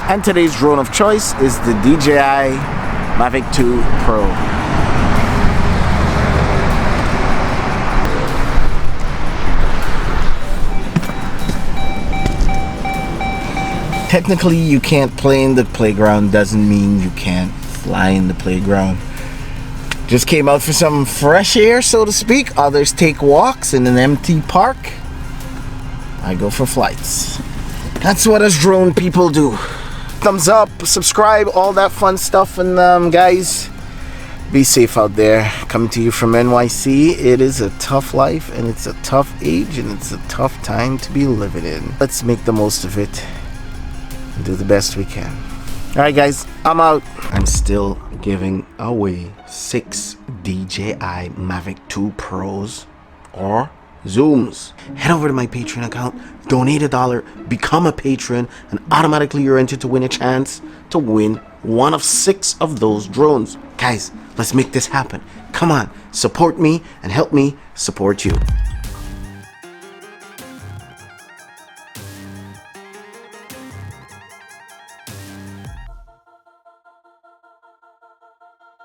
And today's drone of choice is the DJI Mavic 2 Pro. Technically, you can't play in the playground, doesn't mean you can't fly in the playground. Just came out for some fresh air, so to speak. Others take walks in an empty park. I go for flights. That's what us drone people do. Thumbs up, subscribe, all that fun stuff. And guys, be safe out there. Coming to you from NYC. It is a tough life, and it's a tough age, and it's a tough time to be living in. Let's make the most of it and do the best we can. Alright guys, I'm out. I'm still giving away 6 DJI Mavic 2 Pros or Zooms. Head over to my Patreon account, donate $1, become a patron, and automatically you're entered to win a chance to win one of 6 of those drones. Guys, let's make this happen. Come on, support me and help me support you.